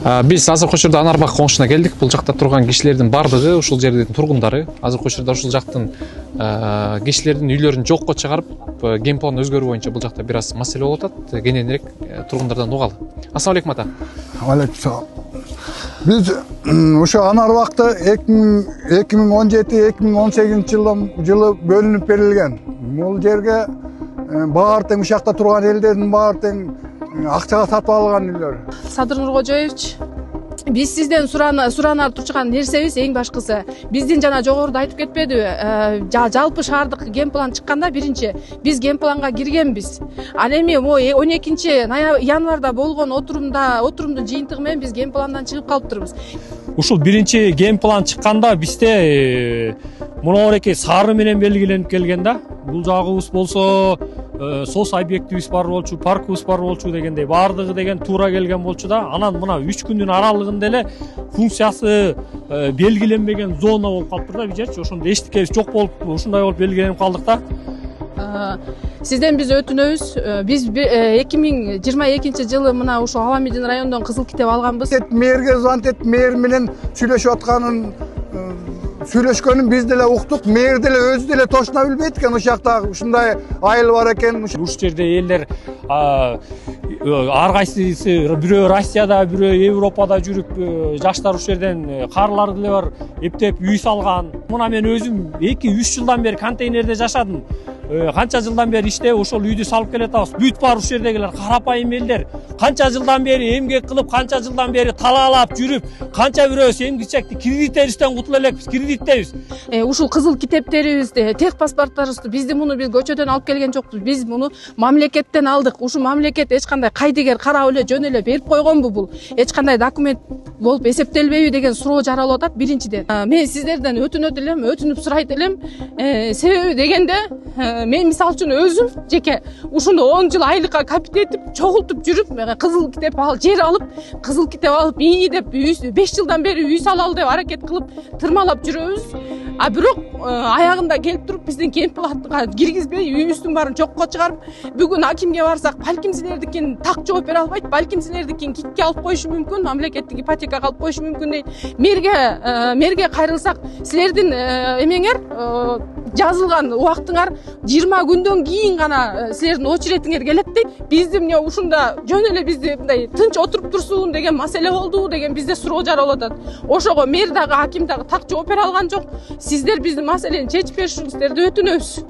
Биз азыркы учурда Анарбак коңшуна келдик. Бул жакта турган кишилердин бардыгы ушул жердин тургундары. Азыркы учурда ушул жактын кишилердин үйлөрүн жокко чыгарып, ген план өзгөрүү боюнча бул жакта бир аз маселе болуп атат. Кененирээк тургундардан угалы. Ассалам алейкум ата. Алейкум салам. Биз ошо Анарбакты 2017-2018 жылы бөлүнүп берилген. Бул жерге баары тең ушакта турган элдердин баары тең акчага сатып алган үйлөр. Садыр Нуркожоевич, биз сизден суранар турчуган нерсебиз эң башкысы. Биздин жана жогоруда айтып кетпедиби? Жалпы шаардык ген план чыкканда биринчи биз ген планга киргенбиз. Ал эми 12 январда болгон отурумдун жыйынтыгы менен биз ген пландан чыгып калыптырбыз. Ушул биринчи ген план чыкканда бизде монореке сары менен белгиленип келген да. Бул жагыбыз болсо сос объектибиз бар болчу, паркыбыз бар болчу дегендей баардыгы деген туура келген болчу да. Анан мына 3 күндүн аралыгында эле функциясы белгиленбеген зона болуп калыптыр да бижерчи. Ошондо эчтекебиз жок болуп, ушундай болуп белгиленип калдык да. Сизден биз өтүнөбүз. Биз 2022 жылы мына ушул Аламидин районунан кызыл китеп алганбыз. Мэрге звонтет, мэр менен сүйлөшүп атканын сүйлөшкөнүн биз деле уктук. Мэр деле өзү деле точно билбейт экен ушакта ушундай айыл бар экен. Ушул жерде элдер ар кайсысы бирөө Россияда, бирөө Европада жүрүп, жаштар ушул жерден каарылар деле бар, эптеп үй салган. Мына мен өзүм 2-3 жылдан бери контейнерде жашадым. Канча жылдан бери иштеп ошол үйдү салып келатабыз. Бүт бар ушул жердегилер карапайым элдер. Канча жылдан бери эмгек кылып, канча жылдан бери талаалап жүрүп, канча бирөөсү эмгичекти кредиттерибизден кутула элекпиз, кредиттебиз. Ушул кызыл китептерибизди, тех паспорттарыбызды биз көчөдөн алып келген жокпуз. Биз муну мамлекеттен алдык. Ушул мамлекет эч кандай кайдыгер карап эле жөн эле берип койгонбу бул? Эч кандай документ болуп эсептелбейби деген суроо жаралып атат биринчиден. Мен сиздерден өтүнүп сурайт элем. Себеби дегенде мен мисалы үчүн өзүм жеке ушуну 10 жыл айлыкка капит этип, чогултуп жүрүп, кызыл китеп жер алып, кызыл китеп алып, ии деп 5 жылдан бери үй салалы деп аракет кылып, тырмалап жүрөбүз. А бирок аягында келип туруп биздин ген планга киргизбей, үйүбүздүн баарын жокко чыгарып, бүгүн акимге барсак, балким силердикин так жооп бере албайт, балким силердикин китке алып коюшу мүмкүн, мамлекеттик ипотекага алып коюшу мүмкүн дейт. Мэрге кайрылсак, силердин эмеңер жазылган убактыңар 20 күндөн кийин гана силердин очеретиңер келет дейт. Бизди эмне ушунда жөн эле бизди мындай тынч отуруп турсун деген маселе болду деген бизде суроо жаралып атат. Ошого мэр дагы аким дагы так жооп бере алган жок. Сиздер биздин маселени чечип беришиңиздерди өтүнөбүз.